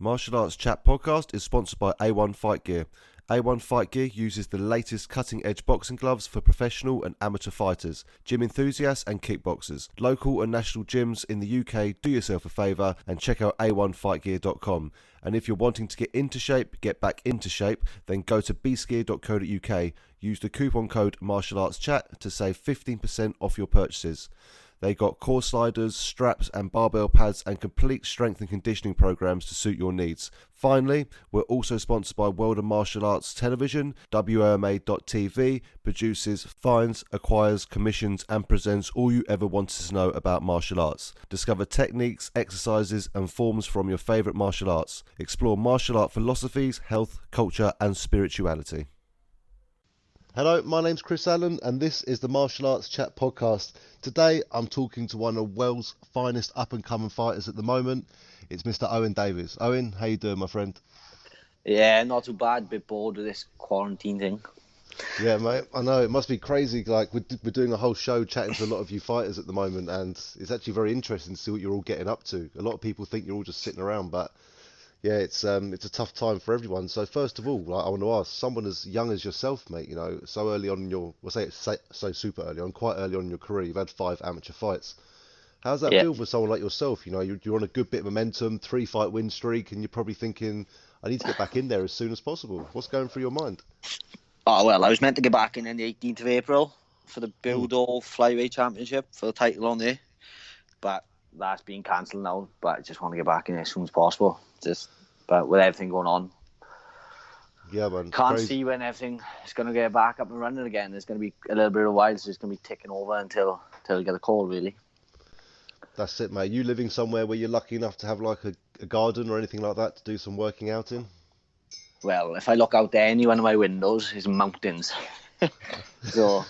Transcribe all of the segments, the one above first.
Martial Arts Chat podcast is sponsored by A1 Fight Gear. A1 Fight Gear uses the latest cutting-edge boxing gloves for professional and amateur fighters, gym enthusiasts and kickboxers. Local and national gyms in the UK, do yourself a favour and check out a1fightgear.com. And if you're wanting to get into shape, get back into shape, then go to beastgear.co.uk. Use the coupon code MartialArtsChat to save 15% off your purchases. They got core sliders, straps and barbell pads and complete strength and conditioning programs to suit your needs. Finally, we're also sponsored by World of Martial Arts Television. WOMA.tv produces, finds, acquires, commissions and presents all you ever wanted to know about martial arts. Discover techniques, exercises and forms from your favourite martial arts. Explore martial art philosophies, health, culture and spirituality. Hello, my name's Chris Allen and this is the Martial Arts Chat podcast. Today I'm talking to one of Wales' finest up-and-coming fighters at the moment. It's Mr. Owain Davies. Owain, how you doing, my friend? Yeah, not too bad. Bit bored with this quarantine thing. Yeah, mate, I know. It must be crazy. Like, we're doing a whole show chatting to a lot of you fighters at the moment, and it's actually very interesting to see what you're all getting up to. A lot of people think you're all just sitting around, but yeah, it's a tough time for everyone. So first of all, like, I want to ask someone as young as yourself, mate. You know, so early on in your, so super early on, quite early on in your career, you've had 5 amateur fights. How's that feel for someone like yourself? You know, you're on a good bit of momentum, 3-fight win streak, and you're probably thinking, I need to get back in there as soon as possible. What's going through your mind? Oh, well, I was meant to get back in the 18th of April for the Build-All Flyweight Championship for the title on there. But that's been cancelled now. But I just want to get back in as soon as possible. But with everything going on, yeah, man, can't see when everything is going to get back up and running again. There's going to be a little bit of a while, so it's going to be ticking over until we get a call, really. That's it, mate. You living somewhere where you're lucky enough to have like a garden or anything like that to do some working out in? Well, if I look out there, any one of my windows is mountains. So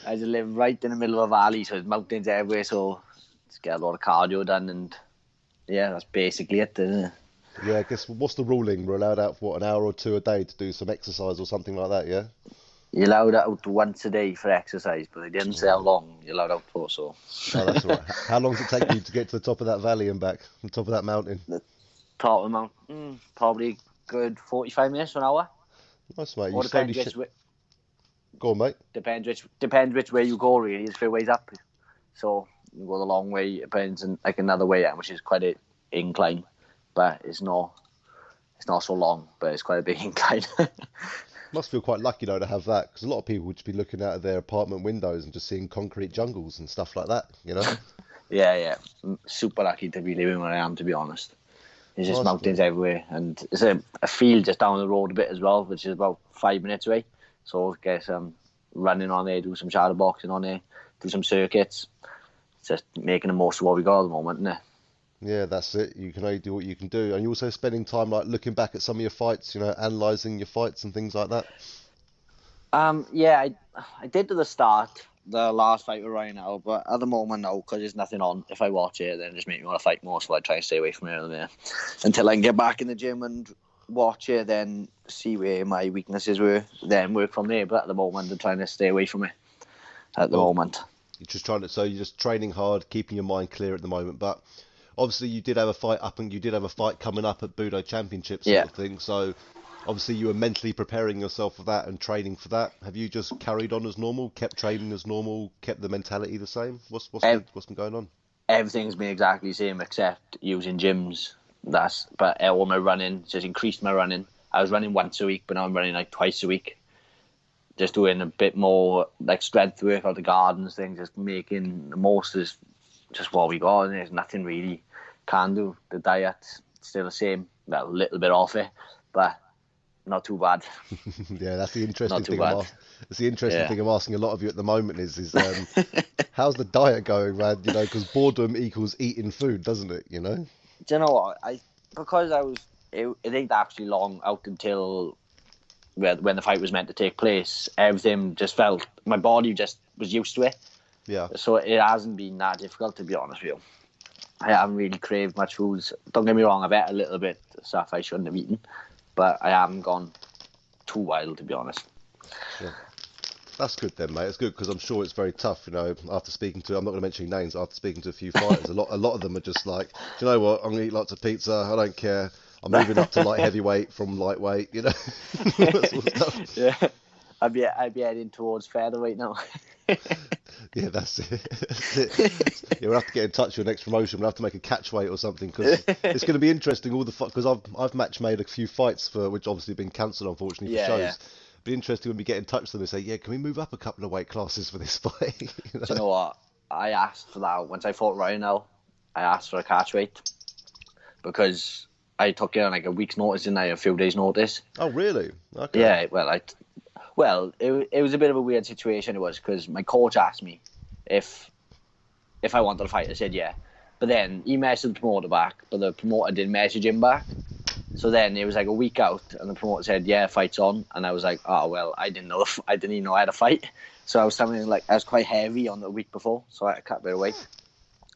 I just live right in the middle of a valley, so there's mountains everywhere. So just get a lot of cardio done, and yeah, that's basically it, isn't it? Yeah, I guess, what's the ruling? We're allowed out for, an hour or two a day to do some exercise or something like that, yeah? You're allowed out once a day for exercise, but they didn't say how long you're allowed out for, so... Oh, that's all right. How long does it take you to get to the top of that valley and back, the top of that mountain? The top of the mountain, probably good 45 minutes to an hour. Nice, mate. Or depends which way... Go on, mate. Depends which way you go, really. There's 3 ways up. So you go the long way, it depends, and like another way out, which is quite an incline, but it's not so long, but it's quite a big incline. Must feel quite lucky though to have that, because a lot of people would just be looking out of their apartment windows and just seeing concrete jungles and stuff like that, you know? Yeah. Super lucky to be living where I am, to be honest. There's just mountains everywhere, and there's a field just down the road a bit as well, which is about 5 minutes away. So I guess running on there, do some shadow boxing on there, do some circuits. It's just making the most of what we got at the moment, isn't it? Yeah, that's it. You can only do what you can do. And you're also spending time like looking back at some of your fights, you know, analysing your fights and things like that. Yeah, I did at the start, the last fight with Ryan now, but at the moment no, because there's nothing on. If I watch it, then it just makes me want to fight more, so I try and stay away from it there until I can get back in the gym and watch it, then see where my weaknesses were, then work from there. But at the moment, I'm trying to stay away from it at the moment. You're just training hard, keeping your mind clear at the moment, but obviously you did have a fight coming up at Budo Championship sort of thing, so obviously you were mentally preparing yourself for that and training for that. Have you just carried on as normal, kept training as normal, kept the mentality the same? What's been going on? Everything's been exactly the same except using gyms. But all my running, just increased my running. I was running once a week, but now I'm running like twice a week. Just doing a bit more like strength work out the gardens things, just making the most of just what we got, and there's nothing really can do. The diet's still the same, well, a little bit off it, but not too bad. Yeah, that's the interesting thing. That's the interesting thing I'm asking a lot of you at the moment is how's the diet going, man? You know, because boredom equals eating food, doesn't it? You know. Do you know what? It ain't actually long out until when the fight was meant to take place. Everything just felt, my body just was used to it. Yeah. So it hasn't been that difficult, to be honest with you. I haven't really craved much foods. Don't get me wrong, I've ate a little bit of stuff I shouldn't have eaten, but I haven't gone too wild, to be honest. Yeah. That's good then, mate. It's good because I'm sure it's very tough. After speaking to, I'm not going to mention any names. After speaking to a few fighters, a lot of them are just like, do you know what? I'm going to eat lots of pizza. I don't care. I'm moving up to light heavyweight from lightweight. That sort of stuff. Yeah, I'd be heading towards featherweight now. Yeah, that's it. Yeah, we'll have to get in touch with your next promotion. We'll have to make a catch weight or something because it's going to be interesting. Because I've match made a few fights which obviously have been cancelled unfortunately for shows. Be interesting when we get in touch with them and say, yeah, can we move up a couple of weight classes for this fight? Do you know what? I asked for that once I fought Ryan. I asked for a catch weight because I took it on like a week's notice and a few days' notice. Oh, really? Okay. Yeah. Well, it was a bit of a weird situation. It was because my coach asked me if I wanted to fight. I said yeah, but then he messaged the promoter back, but the promoter didn't message him back. So then it was like a week out, and the promoter said, "Yeah, fight's on," and I was like, "Oh well, I didn't even know I had a fight." So I was quite heavy on the week before, so I cut a bit of weight.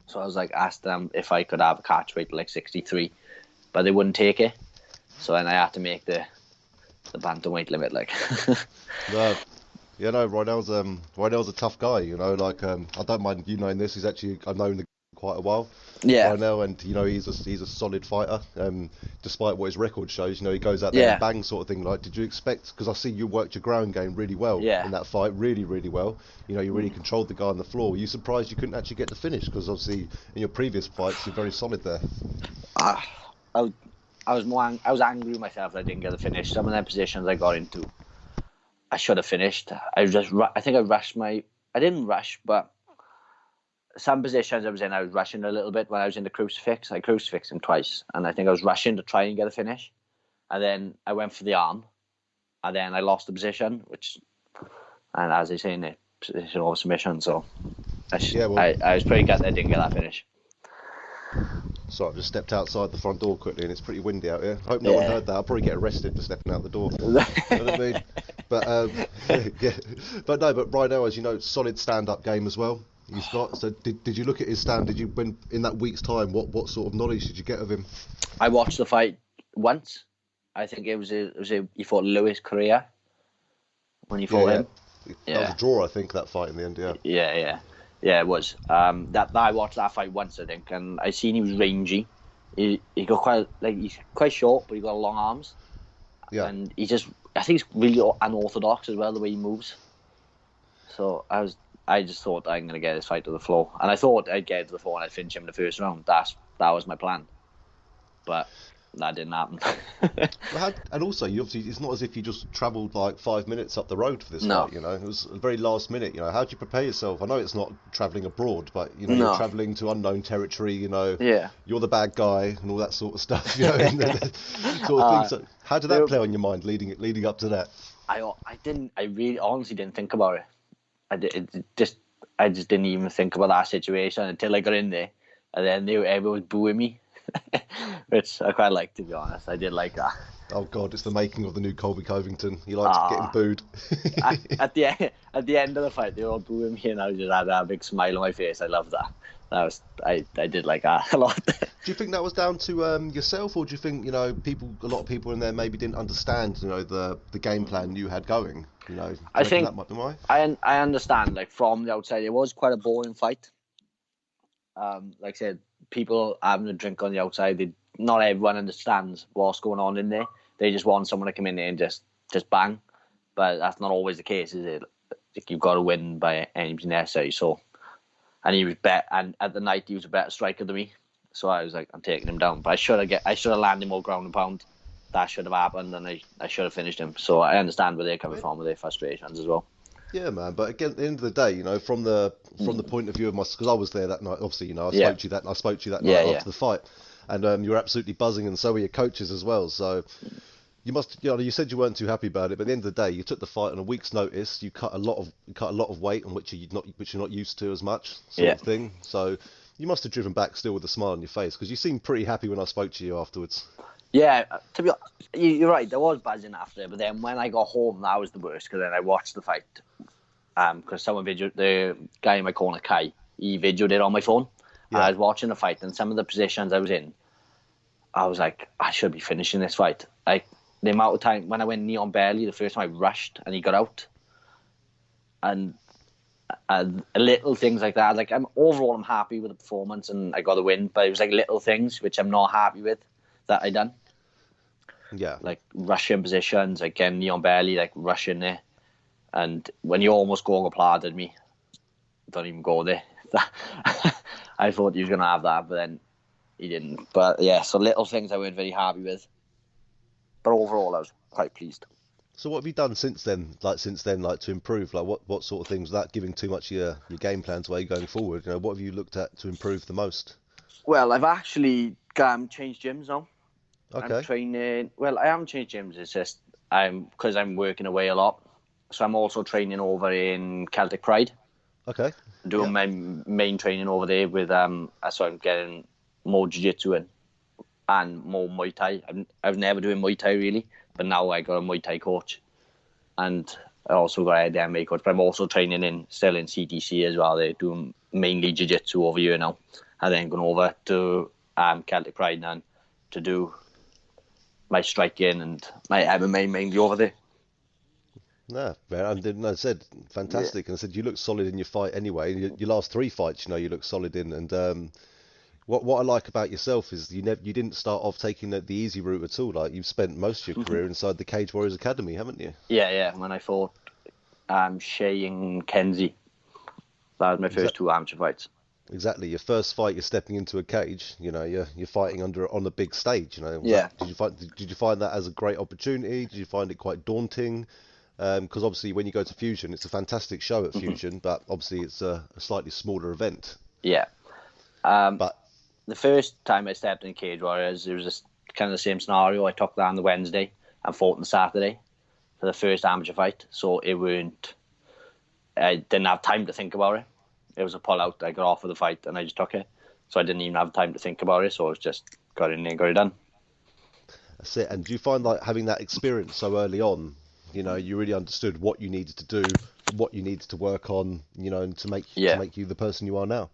So I was like, asked them if I could have a catch weight like 63, but they wouldn't take it. So then I had to make the bantamweight limit like. No, yeah, no, Rydell's a tough guy. I don't mind you knowing this. I've known the quite a while. Yeah. Rydell, and he's a solid fighter. Despite what his record shows, he goes out there and bang sort of thing. Like, did you expect? Because I see you worked your ground game really well in that fight, really, really well. You really controlled the guy on the floor. Were you surprised you couldn't actually get the finish? Because obviously in your previous fights you're very solid there. I was angry with myself that I didn't get the finish. Some of the positions I got into, I should have finished. I think I rushed I didn't rush, but some positions I was in, I was rushing a little bit when I was in the crucifix. I crucifixed him twice, and I think I was rushing to try and get a finish. And then I went for the arm, and then I lost the position, and as they say in it, position over submission. So I was pretty gutted I didn't get that finish. Sorry, I've just stepped outside the front door quickly, and it's pretty windy out here. I hope no one heard that. I'll probably get arrested for stepping out the door. You know what I mean? But but Rydell, as you know, solid stand-up game as well. He's got. So did you look at his stand? Did you, when in that week's time, what sort of knowledge did you get of him? I watched the fight once. I think he fought Lewis Correa when he fought him. That was a draw, I think, that fight in the end. Yeah, it was. That I watched that fight once, I think, and I seen he was rangy. He got he's quite short, but he got long arms. Yeah. And I think he's really unorthodox as well, the way he moves. So I just thought I'm gonna get this fight to the floor, and I thought I'd get it to the floor and I'd finish him in the first round. That was my plan, but that didn't happen. And also, it's not as if you just travelled like 5 minutes up the road for this No. fight. It was a very last minute. How do you prepare yourself? I know it's not travelling abroad, but you're travelling to unknown territory. You're the bad guy and all that sort of stuff. Sort of thing. So how did that play on your mind leading up to that? I really honestly didn't think about it. I just didn't even think about that situation until I got in there, and then everyone was booing me. Which I quite like, to be honest. I did like that. Oh God, it's the making of the new Colby Covington. He likes getting booed. At the end of the fight, they were all booing me, and I just had a big smile on my face. I loved that. I did like that a lot. Do you think that was down to yourself, or do you think a lot of people in there maybe didn't understand the game plan you had going? I think that might be why. I understand. Like, from the outside, it was quite a boring fight. Like I said, people having a drink on the outside. Not everyone understands what's going on in there. They just want someone to come in there and just bang. But that's not always the case, is it? Like, you've got to win by any means necessary. So, and he was better. And at the night, he was a better striker than me. So I was like, I'm taking him down. But I should have landed more ground and pound. That should have happened, and I should have finished him. So I understand where they're coming from with their frustrations as well. Yeah, man. But again, at the end of the day, from the point of view of because I was there that night. Obviously, I spoke to you that night after the fight, and you were absolutely buzzing, and so were your coaches as well. So you must, you said you weren't too happy about it, but at the end of the day, you took the fight on a week's notice. You cut a lot of weight, on which you're not used to as much, sort of thing. So you must have driven back still with a smile on your face, because you seemed pretty happy when I spoke to you afterwards. Yeah, to be honest, you're right. There was buzzing after, but then when I got home, that was the worst, because then I watched the fight. Because someone videoed, the guy in my corner, Kai, he videoed it on my phone. Yeah. And I was watching the fight, and some of the positions I was in, I was like, I should be finishing this fight. Like, the amount of time when I went knee on belly, the first time I rushed and he got out. and little things like that. Like I'm happy with the performance and I got the win, but it was like little things which I'm not happy with that I done. Yeah. Like rushing positions, like getting knee on belly, like rushing there. And when you almost go plat at me, don't even go there. I thought he was going to have that, but then he didn't. But yeah, so little things I weren't very happy with. But overall, I was quite pleased. So what have you done since then? Like to improve? Like what sort of things? Without giving too much of your game plans away going forward, what have you looked at to improve the most? Well, I've actually changed gyms now. Okay. I'm training. Well, I haven't changed gyms. It's just because I'm working away a lot. So I'm also training over in Celtic Pride. Okay. Doing my main training over there with so I'm getting more jiu-jitsu and more Muay Thai. I've never doing Muay Thai really, but now I got a Muay Thai coach, and I also got a MMA coach. But I'm also training still in CTC as well. They're doing mainly jiu-jitsu over here now, and then going over to Celtic Pride now to do my striking and my MMA mainly over there. No, and I said fantastic, and I said you look solid in your fight anyway. Your last 3 fights, you look solid in, and what I like about yourself is you didn't start off taking the easy route at all. Like you've spent most of your career inside the Cage Warriors Academy, haven't you? Yeah. When I fought Shay and Kenzie, that was my first 2 amateur fights. Exactly. Your first fight, you're stepping into a cage. You're fighting on a big stage. Yeah. Did you find that as a great opportunity? Did you find it quite daunting? Because obviously when you go to Fusion, it's a fantastic show at Fusion, but obviously it's a slightly smaller event. Yeah. But the first time I stepped in Cage Warriors, it was just kind of the same scenario. I took that on the Wednesday and fought on the Saturday for the first amateur fight. So I didn't have time to think about it. It was a pull out. I got off of the fight and I just took it. So I didn't even have time to think about it. So I was just got in there and got it done. That's it. And do you find like having that experience so early on, you really understood what you needed to do, what you needed to work on, and to make you the person you are now?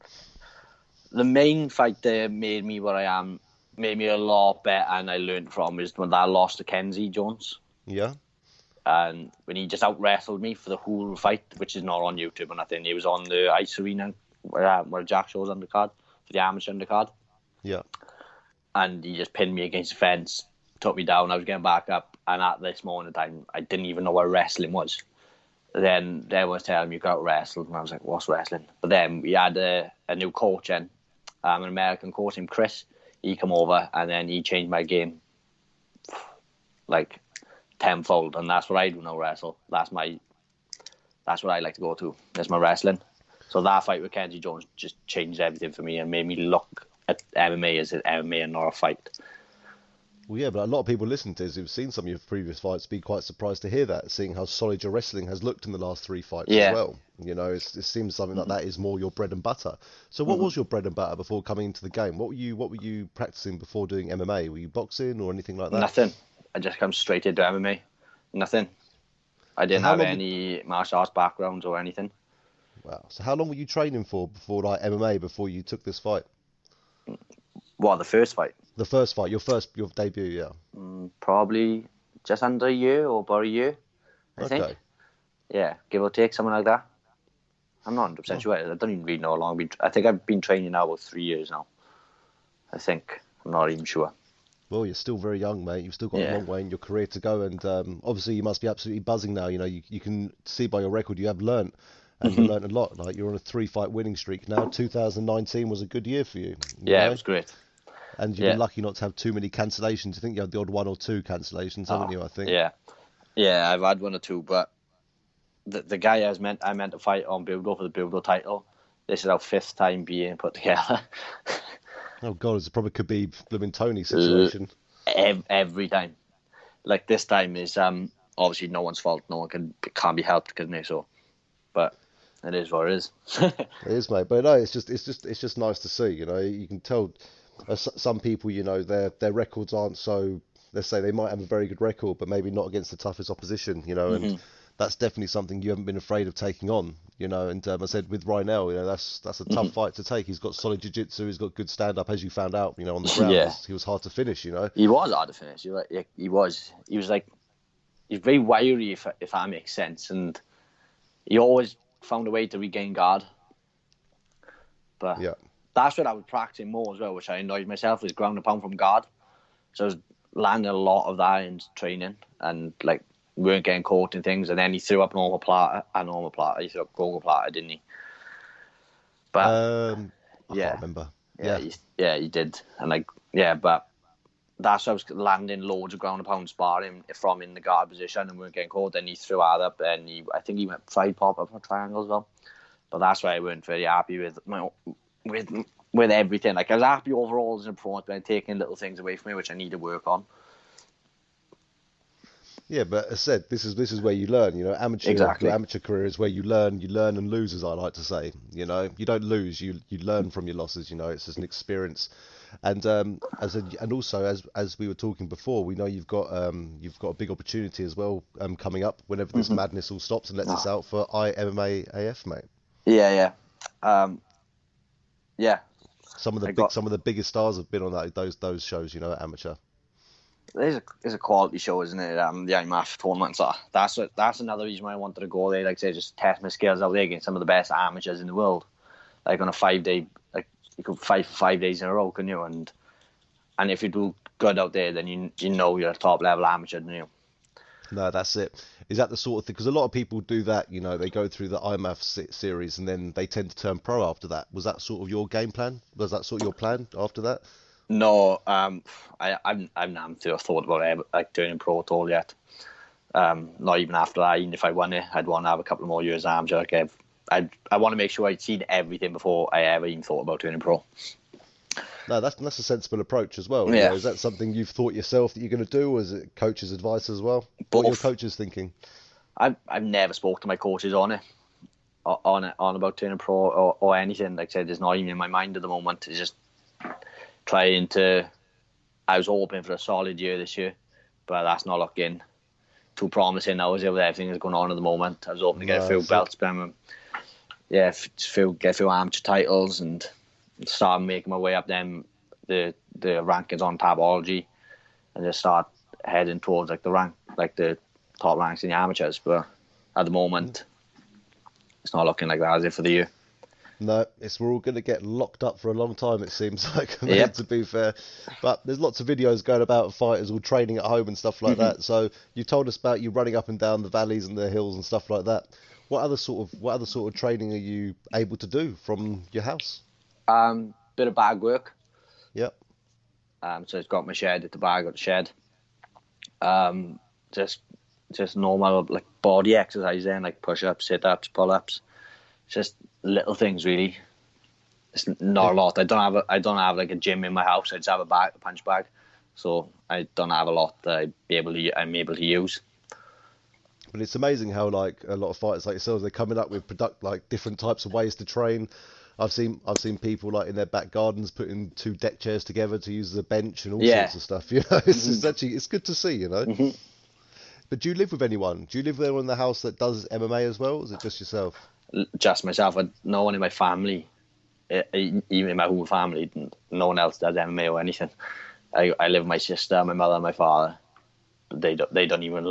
The main fight that made me what I am, made me a lot better, and I learned from is when I lost to Kenzie Jones. Yeah. And when he just out wrestled me for the whole fight, which is not on YouTube or nothing. He was on the Ice Arena where Jack shows undercard for the amateur undercard. Yeah. And he just pinned me against the fence, took me down. I was getting back up, and at this moment in time, I didn't even know what wrestling was. Then they was telling me you got wrestled, and I was like, "What's wrestling?" But then we had a new coach in, an American coach named Chris. He come over, and then he changed my game like tenfold, and that's what I do now. Wrestle. That's what I like to go to. That's my wrestling. So that fight with Kenzie Jones just changed everything for me and made me look at MMA as an MMA and not a fight. Well, yeah, but a lot of people listening to this who've seen some of your previous fights be quite surprised to hear that, seeing how solid your wrestling has looked in the last 3 fights as well. It seems something like that is more your bread and butter. So what was your bread and butter before coming into the game? What were you practicing before doing MMA? Were you boxing or anything like that? Nothing. I just come straight into MMA. Nothing. I didn't have any martial arts backgrounds or anything. Wow. So how long were you training for before like MMA, before you took this fight? What, the first fight? The first fight, your debut, yeah. Probably just under a year or about a year, I think. Yeah, give or take, something like that. I'm not 100% sure. I don't even really know how long. I think I've been training now about 3 years now. I think. I'm not even sure. Well, you're still very young, mate. You've still got a long way in your career to go, and obviously you must be absolutely buzzing now. You can see by your record you have learnt, and you learnt a lot. Like you're on a 3-fight winning streak now. 2019 was a good year for you. Yeah, it was great. And you've been lucky not to have too many cancellations. I think you had the odd 1 or 2 cancellations, haven't you? I think. Yeah, I've had 1 or 2, but the guy I meant to fight on Bildo for the Bildo title. This is our 5th time being put together. Oh God, it's probably Khabib blooming Tony situation. Every time, like this time is obviously no one's fault. No one can't be helped, couldn't they? So, but it is what it is. It is, mate. But no, it's just nice to see. You can tell some people, their records aren't so. Let's say they might have a very good record, but maybe not against the toughest opposition. And that's definitely something you haven't been afraid of taking on. And I said with Rynell, that's a tough fight to take. He's got solid jiu-jitsu, he's got good stand-up, as you found out, on the ground. He was hard to finish, He was hard to finish. He was very wiry, if that makes sense. And he always found a way to regain guard. But Yeah. that's what I was practicing more as well, which I enjoyed myself, was ground and pound from guard. So I was landing a lot of that in training, and like weren't getting caught in things. And then he threw up normal plata. He threw up Google plata, didn't he? But I can't remember. He did. And but that's how I was landing loads of ground and pound sparring from in the guard position and weren't getting caught. Then he threw that up, and I think he went fried pop up for triangle as well. But that's why I weren't very happy with everything. Like I was happy overall as an pro, but I'm taking little things away from me which I need to work on. Yeah, but as I said, this is where you learn. Your amateur career is where you learn and lose, as I like to say. You don't lose, you learn from your losses. It's just an experience. And also as we were talking before, we know you've got a big opportunity as well coming up whenever this madness all stops and lets us out for IMMA AF, mate. Yeah. Some of the biggest stars have been on those shows, at amateur. It's a quality show, isn't it? The IMAF tournaments. That's another reason why I wanted to go there. Like I say, just test my skills out there against some of the best amateurs in the world. Like on a 5-day, like you could fight for 5 days in a row, can you? And if you do good out there, then you know you're a top level amateur, don't you? No, that's it. Is that the sort of thing? Because a lot of people do that. They go through the IMAF series and then they tend to turn pro after that. Was that sort of your game plan? Was that sort of your plan after that? No, I haven't thought about it, like turning pro at all yet. Not even after that. Even if I won it, I'd want to have a couple more years amateur. Like I want to make sure I'd seen everything before I ever even thought about turning pro. No, that's a sensible approach as well. Yeah. Is that something you've thought yourself that you're going to do, or is it coach's advice as well? Both. What are your coaches thinking? I've never spoke to my coaches on about turning pro or anything. Like I said, it's not even in my mind at the moment. It's just trying to. I was hoping for a solid year this year, but that's not looking too promising now with everything that's going on at the moment. I was hoping to get a few belts, but get a few amateur titles and start making my way up then the rankings on Tabology, and just start heading towards the top ranks in the amateurs. But at the moment, it's not looking like that, is it, for the year? No, we're all going to get locked up for a long time, it seems like, to be fair. But there's lots of videos going about of fighters all training at home and stuff like that. So you told us about you running up and down the valleys and the hills and stuff like that. What other sort of training are you able to do from your house? Bit of bag work. Yep. So it's got my shed at the bag of the shed. Just normal like body exercise then, like push-ups, sit-ups, pull-ups. Just little things really. It's not a lot. I don't have like a gym in my house. I just have a punch bag. So I don't have a lot that I'm able to use. But it's amazing how like a lot of fighters like yourselves, they're coming up with different types of ways to train. I've seen people like in their back gardens putting 2 deck chairs together to use as a bench and all sorts of stuff. It's good to see, But do you live with anyone? Do you live there in the house that does MMA as well? Or is it just yourself? Just myself. No one in my family, even in my whole family, no one else does MMA or anything. I live with my sister, my mother, and my father. They don't even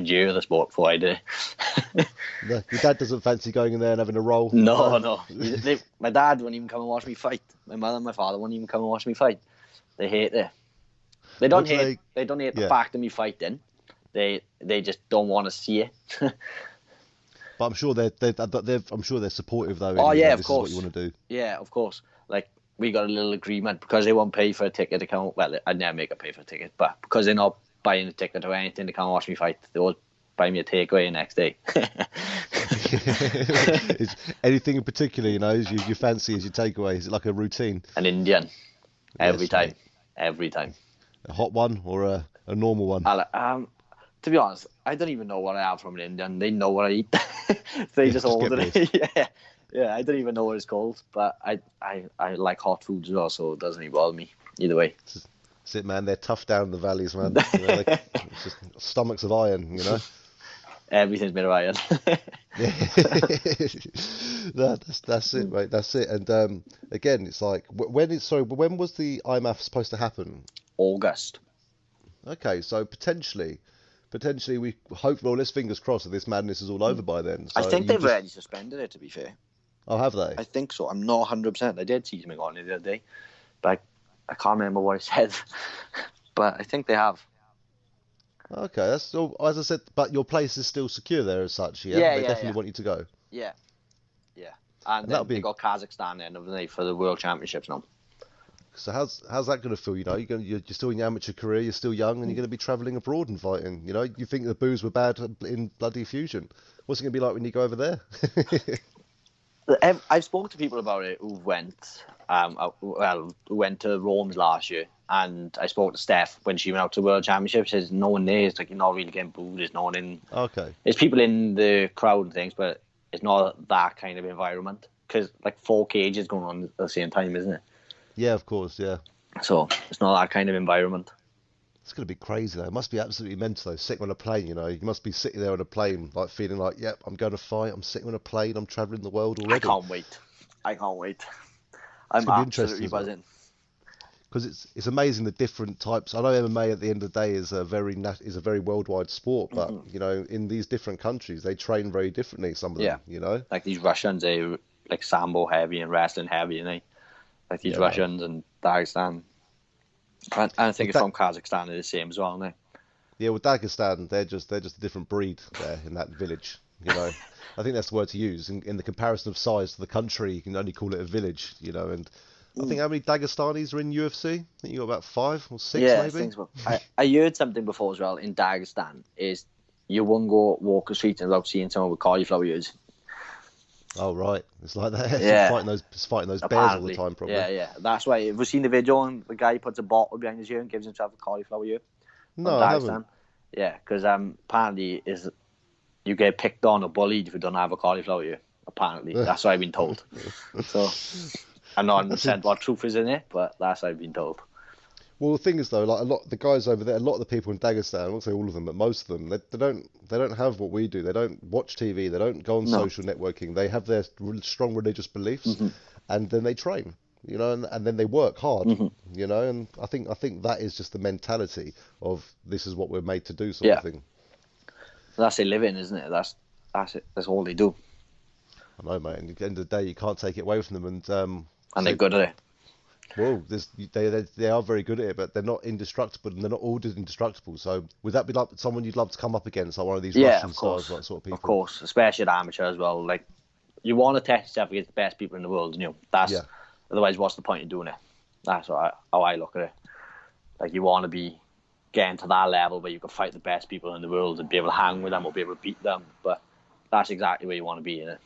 hear the sport before I do. Your dad doesn't fancy going in there and having a roll? No. My dad won't even come and watch me fight. My mother and my father won't even come and watch me fight. They hate it. They don't hate the fact of me fighting. They just don't want to see it. But I'm sure they're supportive though. Oh yeah, of this course. Is what you want to do. Yeah, of course. Like we got a little agreement because they won't pay for a ticket to come. Well, I'd never make them pay for a ticket, but because they're not buying a ticket or anything to come watch me fight, they will buy me a takeaway the next day. Is anything in particular, you fancy as your takeaway? Is it like a routine? An Indian, every time. A hot one or a normal one? To be honest, I don't even know what I have from an Indian. They know what I eat. They just order it. Yeah. I don't even know what it's called, but I like hot foods as well, so it doesn't even bother me either way. That's it, man. They're tough down the valleys, man. It's just stomachs of iron, Everything's made of iron. That's it, mate. That's it. And again, it's like when was the IMAF supposed to happen? August. Okay, so potentially potentially we hope. Well, let's fingers crossed that this madness is all over by then. I So think you they've just, already suspended it, to be fair. oh, have they? I think so. I'm not 100%. I did see something on it the other day, but I can't remember what it said. But I think they have. Okay, that's still, as I said, but your place is still secure there as such, yeah? Yeah, They yeah, definitely yeah. want you to go. Yeah, yeah. And And that'll then they be, got Kazakhstan then, haven't they, for the World Championships now. so how's that going to feel, you know? You're still in your amateur career, you're still young, and you're going to be travelling abroad and fighting, you know? You think the boos were bad in bloody Fusion. What's it going to be like when you go over there? I've spoken to people about it who went to Rome's last year, and I spoke to Steph when she went out to World Championships. There's no one there. It's like you're not really getting booed. There's no one in. Okay. There's people in the crowd and things, but it's not that kind of environment because like 4 cages going on at the same time, isn't it? Yeah, of course, yeah. So it's not that kind of environment. It's going to be crazy though. It must be absolutely mental though, sitting on a plane, you know. You must be sitting there on a plane, like feeling like, yep, I'm going to fight, I'm sitting on a plane, I'm travelling the world already. I can't wait. I'm gonna be absolutely interesting as well. buzzing. Because it's amazing the different types. I know MMA at the end of the day is a very worldwide sport, but you know, in these different countries, they train very differently. Some of them, Yeah. you know. Like these Russians, they like sambo heavy and wrestling heavy, and like these Yeah, Russians and Dagestan. And I think Well, it's from Kazakhstan, they're the same as well, aren't yeah, with Dagestan, they're just a different breed there in that village. You know, I think that's the word to use. In the comparison of size to the country, you can only call it a village. You know, and I think how many Dagestanis are in UFC? I think you got about 5 or 6, Yeah, maybe. things. I heard something before as well in Dagestan is you won't go walk the street without seeing someone with cauliflower ears. Oh right, it's like that. Yeah. It's fighting those bears Apparently. all the time, probably. Yeah. That's why. Have you seen the video and the guy puts a bottle behind his ear and gives himself a cauliflower ear? No, I haven't. Yeah, because apparently you get picked on or bullied if you don't have a cauliflower ear. Apparently, that's what I've been told. So I'm not 100% what truth is in it, but that's what I've been told. Well, the thing is though, like a lot the guys over there, a lot of the people in Dagestan, I won't say all of them, but most of them, they don't have what we do. They don't watch TV. They don't go on No. social networking. They have their strong religious beliefs, and then they train. You know, and then they work hard. You know, and I think that is just the mentality of this is what we're made to do, sort of thing. That's their living, isn't it? That's it. That's all they do. I know, mate. And at the end of the day, you can't take it away from them. And They're good at it. well, they are very good at it, but they're not indestructible, and they're not all indestructible. So would that be like someone you'd love to come up against, like one of these Russian of course. stars, like sort of people? Of course, especially at amateur as well. Like you want to test yourself against the best people in the world, you know. Otherwise, what's the point in doing it? That's how I look at it. Like you want to be getting to that level where you can fight the best people in the world and be able to hang with them or be able to beat them. But that's exactly where you want to be in it.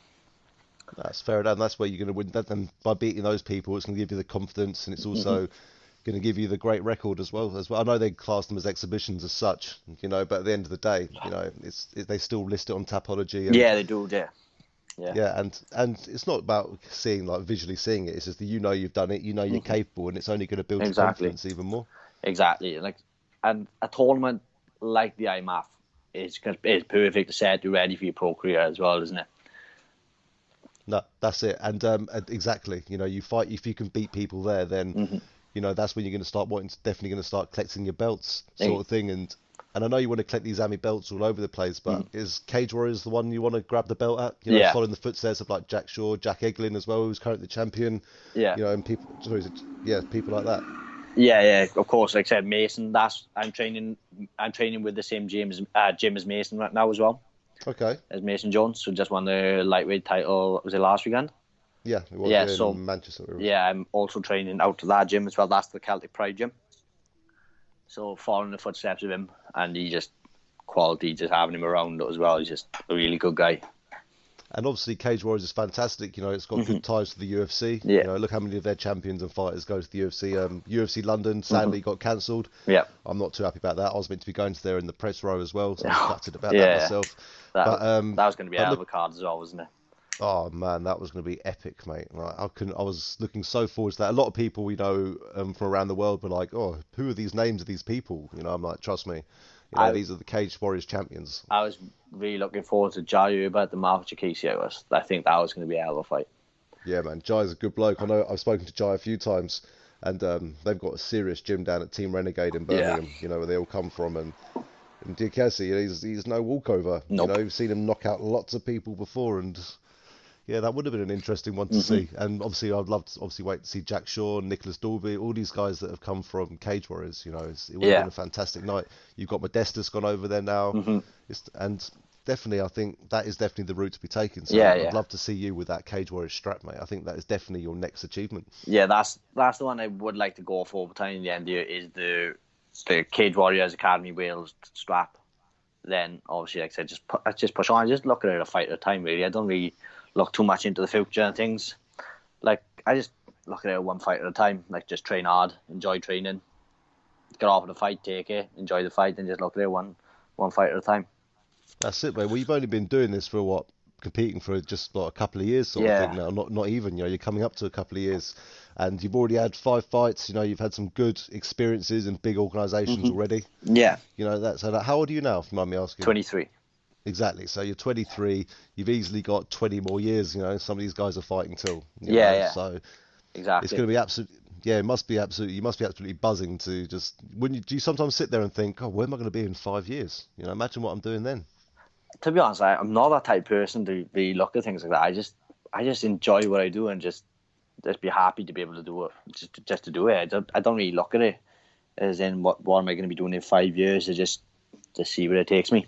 That's fair enough. That's where you're going to win. And by beating those people, it's going to give you the confidence, and it's also going to give you the great record as well. I know they class them as exhibitions as such, you know, but at the end of the day, you know, they still list it on Tapology. And, yeah, they do. Yeah, and it's not about visually seeing it. It's just that you know you've done it, you know you're capable, and it's only going to build your confidence even more. Exactly. And a tournament like the IMAF is perfect to set you ready for your pro career as well, isn't it? No, that's it. And exactly, you know, you fight if you can beat people there, then you know that's when you're going to start definitely going to start collecting your belts, sort of thing. And I know you want to collect these AMI belts all over the place, but is Cage Warriors the one you want to grab the belt at? You know, following the footsteps of like Jack Shaw, Jack Eglin as well, who's currently the champion. Yeah. You know, and people like that. Yeah, of course. Like I said, Mason. I'm training with the same gym as Mason right now as well. Okay. As Mason Jones, who just won the lightweight title. Was it last weekend? Yeah, it was in Manchester. Yeah, I'm also training out to that gym as well. That's the Celtic Pride gym. So following the footsteps of him, and he just quality, just having him around as well. He's just a really good guy. And obviously, Cage Warriors is fantastic. You know, it's got good ties to the UFC. Yeah. You know, look how many of their champions and fighters go to the UFC. UFC London sadly got cancelled. Yeah. I'm not too happy about that. I was meant to be going to there in the press row as well, so I'm gutted about that myself. That was going to be a hell of a card as well, wasn't it? Oh man, that was going to be epic, mate. Like, I was looking so forward to that. A lot of people we know from around the world were like, "Oh, who are these names of these people?" You know, I'm like, trust me, you know, these are the Cage Warriors champions. I was really looking forward to Jai about the Mark Chikisi. I think that was going to be a hell of a fight. Yeah, man, Jai's a good bloke. I know I've spoken to Jai a few times, and they've got a serious gym down at Team Renegade in Birmingham. You know, where they all come from, and Diaz Casey, he's no walkover. Nope. We've seen him knock out lots of people before, and yeah, that would have been an interesting one to Hmm. see. And obviously, I'd love to obviously wait to see Jack Shaw, Nicholas Dalby, all these guys that have come from Cage Warriors. It would have been Yeah. a fantastic night. You've got Modestus gone over there now, Hmm. and definitely, I think that is definitely the route to be taken. So Yeah, I'd yeah. love to see you with that Cage Warriors strap, mate. I think that is definitely your next achievement. Yeah, that's the one I would like to go for. But in the end, here is the Cage Warriors Academy Wales strap. Then obviously, like I said, just push on. I just look at it a fight at a time. Really, I don't really look too much into the future and things. Like I just look at it one fight at a time. Like just train hard, enjoy training, get off of the fight, take it, enjoy the fight, and just look at it one fight at a time. That's it, mate. Well, you've only been doing this for what? Competing for just like a couple of years, sort of thing Yeah. now. Not even. You're coming up to a couple of years, and you've already had 5 fights. You've had some good experiences in big organisations Hmm. already. Yeah. How old are you now, if you mind me asking? 23. Exactly. So you're 23. You've easily got 20 more years. Some of these guys are fighting till. Yeah, yeah, So it's exactly. going to be absolute. Yeah, it must be absolutely. You must be absolutely buzzing to just. Do you sometimes sit there and think, oh, where am I going to be in 5 years? Imagine what I'm doing then. To be honest, I'm not that type of person to be look at things like that. I just enjoy what I do and just be happy to be able to do it, just to do it. I don't really look at it as in what am I going to be doing in 5 years. I just to see where it takes me.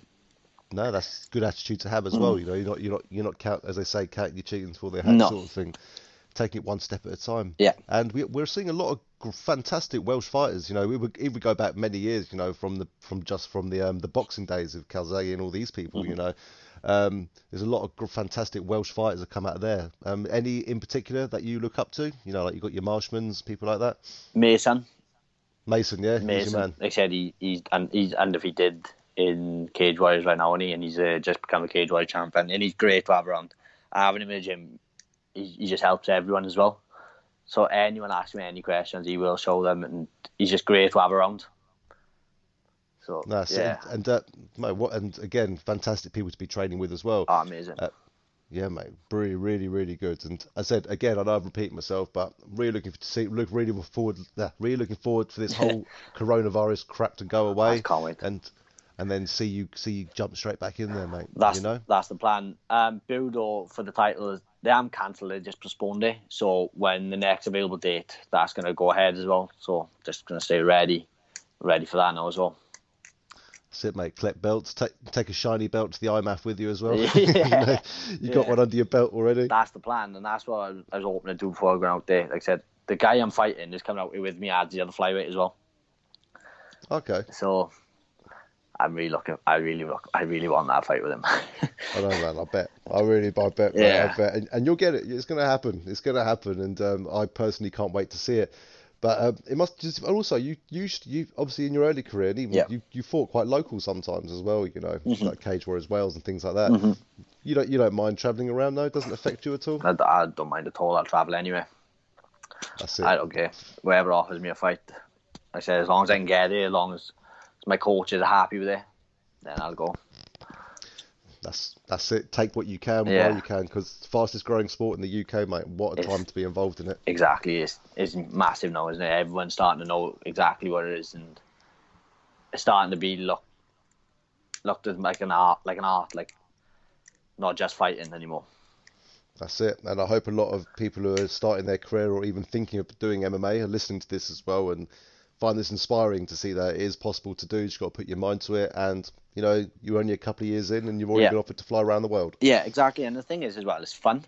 No, that's a good attitude to have as well. Mm. You're not count, as they say, counting your chickens before they hatch, No. sort of thing. Taking it one step at a time. Yeah. And we're seeing a lot of fantastic Welsh fighters. If we go back many years, from the boxing days of Calzaghe and all these people. There's a lot of fantastic Welsh fighters that come out of there. Any in particular that you look up to? Like you got your Marshmans, people like that. Mason, Mason, yeah, he's your man. like I said, he's undefeated in Cage Warriors right now, and he's just become a Cage Warrior champion, and he's great to have around. Having him in the gym, he just helps everyone as well. So anyone asks me any questions, he will show them, and he's just great to have around. So Nice. yeah, Mate, and again, fantastic people to be training with as well. amazing. Yeah, mate, really, really, really good. And I said again, I know I'm repeating myself, but really really looking forward for this whole coronavirus crap to go away, I can't wait. and then see you jump straight back in there, mate. That's the plan. Budo for the title, they haven't cancelled it, just postponed it. So when the next available date, that's going to go ahead as well. So just going to stay ready for that now as well. Sit, mate. Collect belts. Take a shiny belt to the IMAF with you as well. Yeah. You got one under your belt already. That's the plan, and that's what I was hoping to do before I go out there. Like I said, the guy I'm fighting is coming out here with me as the other flyweight as well. Okay. So I'm really looking. I really want that fight with him. I know, man. I bet. Bet. Yeah. I bet. And you'll get it. It's going to happen. And I personally can't wait to see it. But it must just also you obviously in your early career, and even Yeah. you fought quite local sometimes as well. Like Cage Warriors Wales and things like that. Mm-hmm. You don't mind travelling around though? It doesn't affect you at all? I don't mind at all. I'll travel anyway. That's it. I don't care. Whoever offers me a fight, like I said, as long as I can get it, as long as my coaches are happy with it, then I'll go. That's it. Take what you can Yeah. while you can, because fastest growing sport in the UK, mate. What a It's- time to be involved in it. Exactly, it's massive now, isn't it? Everyone's starting to know exactly what it is, and it's starting to be looked at like an art, like not just fighting anymore. That's it. And I hope a lot of people who are starting their career or even thinking of doing MMA are listening to this as well and find this inspiring to see that it is possible to do. You just got to put your mind to it. And, you're only a couple of years in and you've already Yeah. been offered to fly around the world. Yeah, exactly. And the thing is, as well, it's fun.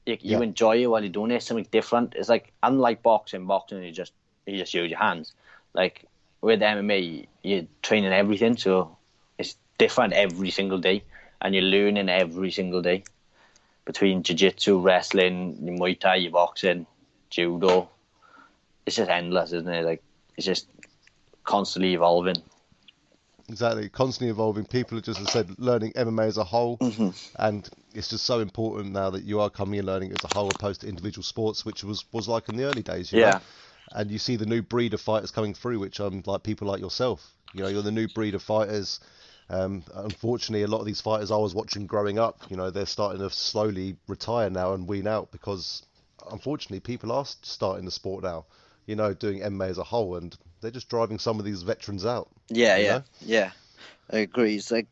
You Yeah. enjoy it while you're doing it. It's something different. It's like, unlike boxing, you just use your hands. Like with MMA, you're training everything, so it's different every single day, and you're learning every single day. Between jiu-jitsu, wrestling, your Muay Thai, your boxing, judo, it's just endless, isn't it? Like it's just constantly evolving. Exactly. Constantly evolving. People are just, as I said, learning MMA as a whole. Mm-hmm. And it's just so important now that you are coming and learning as a whole opposed to individual sports, which was like in the early days. You Yeah. know? And you see the new breed of fighters coming through, which like people like yourself. You're the new breed of fighters. Unfortunately, a lot of these fighters I was watching growing up, they're starting to slowly retire now and wean out because, unfortunately, people are starting the sport now, doing MMA as a whole, and they're just driving some of these veterans out. Yeah, you yeah, know? yeah. I agree. It's like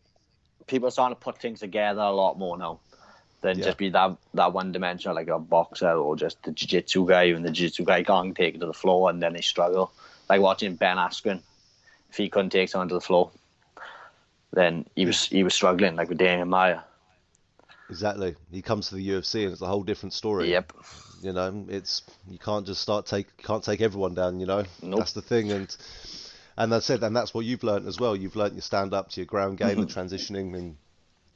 people are starting to put things together a lot more now than just be that one dimensional, like a boxer or just the jiu-jitsu guy, and the jiu-jitsu guy can't take it to the floor and then they struggle. Like watching Ben Askren, if he couldn't take someone to the floor, then he was struggling, like with Damian Maia. Exactly. He comes to the UFC and it's a whole different story. Yep. You know, you can't just can't take everyone down, you know. Nope. That's the thing. And I said, and that's what you've learned as well. You've learned your stand up to your ground game and transitioning, and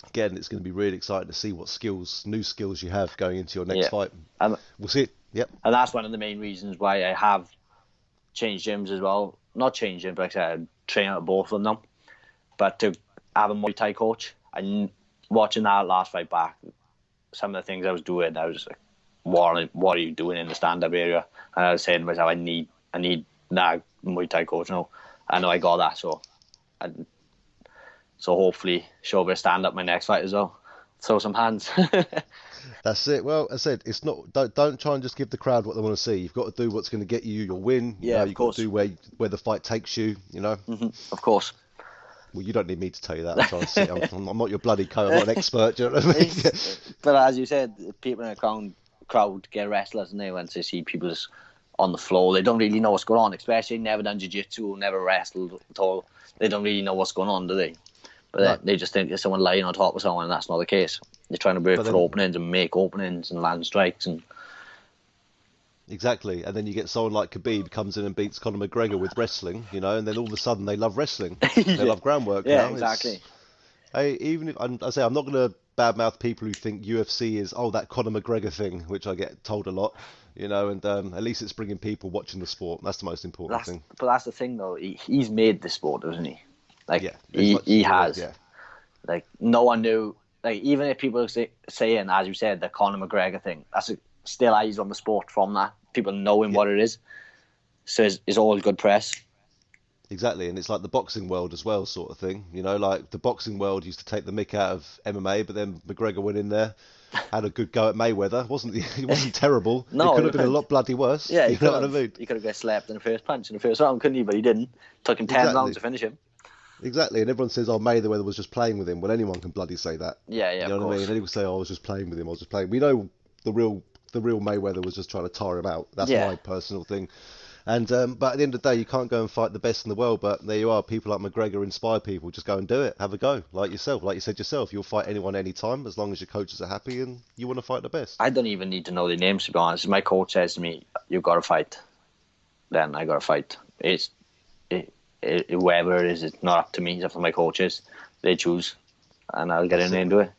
again, it's going to be really exciting to see what new skills you have going into your next fight. We'll see it. Yep. And that's one of the main reasons why I have changed gyms as well. Not changed gyms, but like I said, I train at both of them. But to have a Muay Thai coach, and watching that last fight back, some of the things I was doing, I was just like, what are you doing in the stand-up area? And I was saying to myself, I need that Muay Thai coach now. I know I got that, so hopefully show a bit of stand-up my next fight as well. Throw some hands. That's it. Well, I said, it's not. Don't try and just give the crowd what they want to see. You've got to do what's going to get you your win. Of you've course. got to do where the fight takes you. You know. Mm-hmm. Of course. Well, you don't need me to tell you that. I'm trying to say, I'm not your bloody coach. I'm not an expert. Do you know what I mean? But as you said, people in the crowd get restless, and they once they see people just on the floor, they don't really know what's going on. Especially never done jiu-jitsu, never wrestled at all. They don't really know what's going on, do they? But they just think there's someone lying on top of someone, and that's not the case. They're trying to break for openings and make openings and land strikes. And exactly. And then you get someone like Khabib comes in and beats Conor McGregor with wrestling, you know, and then all of a sudden they love wrestling. They love groundwork. Yeah, you know? exactly. Even if I'm not going to badmouth people who think UFC is that Conor McGregor thing, which I get told a lot, you know, and at least it's bringing people watching the sport. That's the most important thing. But that's the thing, though. He's made the sport, doesn't he? Like he has. Yeah. Like no one knew. Like even if people are saying, as you said, the Conor McGregor thing, that's still eyes on the sport from that. People knowing what it is. So it's all good press. Exactly, and it's like the boxing world as well, sort of thing. You know, like the boxing world used to take the mick out of MMA, but then McGregor went in there, had a good go at Mayweather. He wasn't terrible. No, it could have been a lot bloody worse. Yeah, you know what I mean? He could have got slapped in the first punch in the first round, couldn't he? But he didn't. Took him 10 rounds to finish him. Exactly, and everyone says, Mayweather was just playing with him. Well, anyone can bloody say that. Yeah, you know what I mean? And anyone say, I was just playing with him. I was just playing. We know the real Mayweather was just trying to tire him out. That's my personal thing. And but at the end of the day, you can't go and fight the best in the world. But there you are. People like McGregor inspire people. Just go and do it. Have a go. Like yourself. Like you said yourself, you'll fight anyone anytime as long as your coaches are happy and you want to fight the best. I don't even need to know their names, to be honest. If my coach says to me, "You got to fight," then I got to fight. Whoever it is, it's not up to me. It's up to my coaches. They choose, and I'll get in there and do it.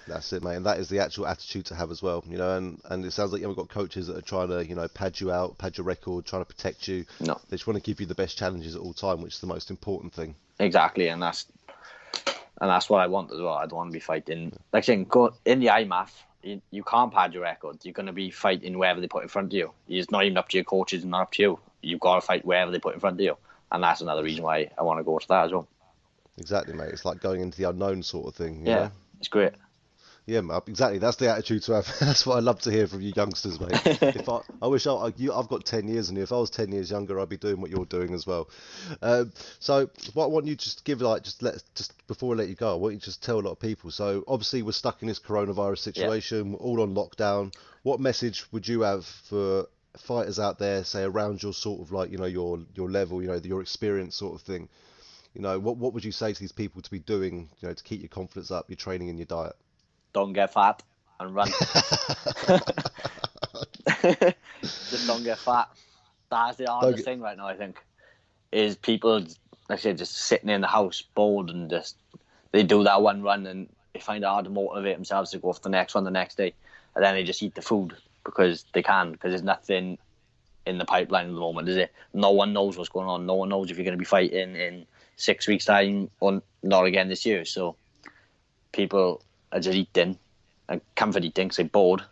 That's it, mate. And that is the actual attitude to have as well, you know. And it sounds like you haven't got coaches that are trying to, you know, pad you out, pad your record, trying to protect you. No. They just want to give you the best challenges at all time, which is the most important thing. Exactly, and that's what I want as well. I don't want to be fighting. Like saying, go in the IMAF, you can't pad your record. You're going to be fighting whoever they put in front of you. It's not even up to your coaches, and not up to you. You've got to fight wherever they put in front of you. And that's another reason why I want to go to that as well. Exactly, mate. It's like going into the unknown sort of thing. You know? It's great. Yeah, exactly. That's the attitude to have. That's what I love to hear from you youngsters, mate. I wish I've got 10 years in you. If I was 10 years younger, I'd be doing what you're doing as well. So what I want you to just give, just before I let you go, I want you to just tell a lot of people. So obviously we're stuck in this coronavirus situation. We're all on lockdown. What message would you have for fighters out there, say around your sort of like, you know, your level, you know, your experience sort of thing? You know, what would you say to these people to be doing, you know, to keep your confidence up, your training and your diet? Don't get fat and run. Just don't get fat. That's the hardest thing right now, I think. Is people, like I said, just sitting in the house bored and just they do that one run and they find it hard to motivate themselves to go for the next one the next day, and then they just eat the food because they can, because there's nothing in the pipeline at the moment, is it? No one knows what's going on. No one knows if you're going to be fighting in 6 weeks' time or not again this year. So people are just eating and comfort eating because they're bored,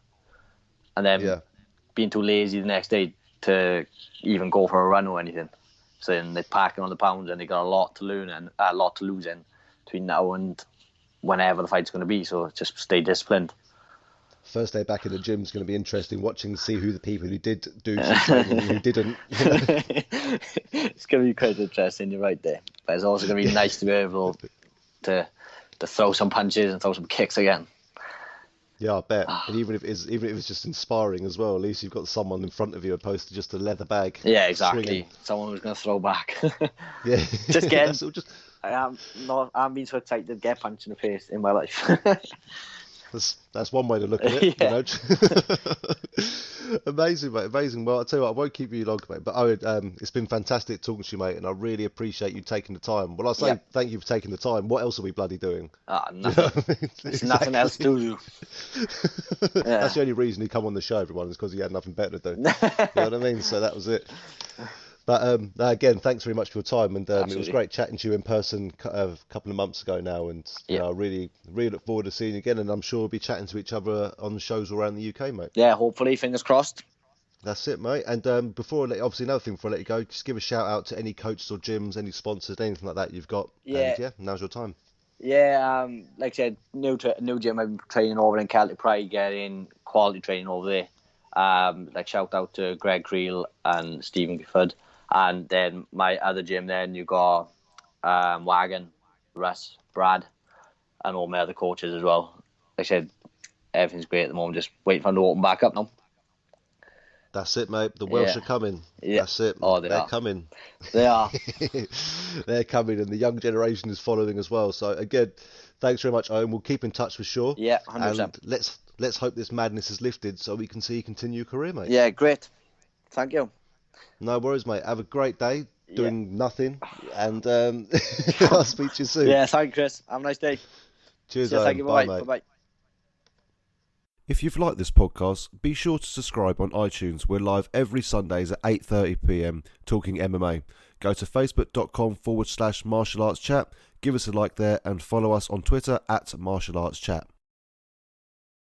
and then being too lazy the next day to even go for a run or anything. So then they're packing on the pounds and they got a lot to lose in between now and whenever the fight's going to be. So just stay disciplined. First day back in the gym is going to be interesting, watching to see who the people who did do some training and who didn't. It's going to be quite interesting. You're right there. but it's also going to be nice to be able to throw some punches and throw some kicks again. Yeah, I bet. And even if it's just inspiring as well, at least you've got someone in front of you opposed to just a leather bag. Yeah, exactly. Swinging. Someone who's going to throw back. Yeah. Just getting. Just, I haven't been so excited to get punched in the face in my life. that's one way to look at it. Yeah. Amazing, mate. Amazing. Well, I'll tell you what, I won't keep you long, mate. But Owen, it's been fantastic talking to you, mate, and I really appreciate you taking the time. Well, I say thank you for taking the time. What else are we bloody doing? Nothing. There's nothing else to do. That's the only reason he come on the show, everyone, is because he had nothing better to do. You know what I mean? So that was it. But again, thanks very much for your time, and it was great chatting to you in person a couple of months ago now, and I really look forward to seeing you again, and I'm sure we'll be chatting to each other on shows around the UK, mate. Yeah, hopefully, fingers crossed. That's it, mate. And before another thing before I let you go, just give a shout out to any coaches or gyms, any sponsors, anything like that you've got. Yeah. And now's your time. Yeah, like I said, new gym I've been training over in Celtic Pride, getting quality training over there. Like shout out to Greg Creel and Stephen Gifford. And then my other gym, then you got Wagon, Russ, Brad, and all my other coaches as well. Like I said, everything's great at the moment. Just waiting for them to open back up now. That's it, mate. The Welsh are coming. Yeah. That's it. Oh, they're coming. They are. They're coming, and the young generation is following as well. So again, thanks very much, Owen. We'll keep in touch for sure. Yeah, 100%. And let's hope this madness is lifted so we can see you continue your career, mate. Yeah, great. Thank you. No worries, mate. Have a great day doing nothing, and I'll speak to you soon. Yeah, thank you, Chris. Have a nice day. Cheers, thank you. Bye, Bye, mate. bye. If you've liked this podcast, be sure to subscribe on iTunes. We're live every Sundays at 8:30 p.m. talking MMA. Go to facebook.com/martial arts chat, give us a like there, and follow us on Twitter @martialartschat.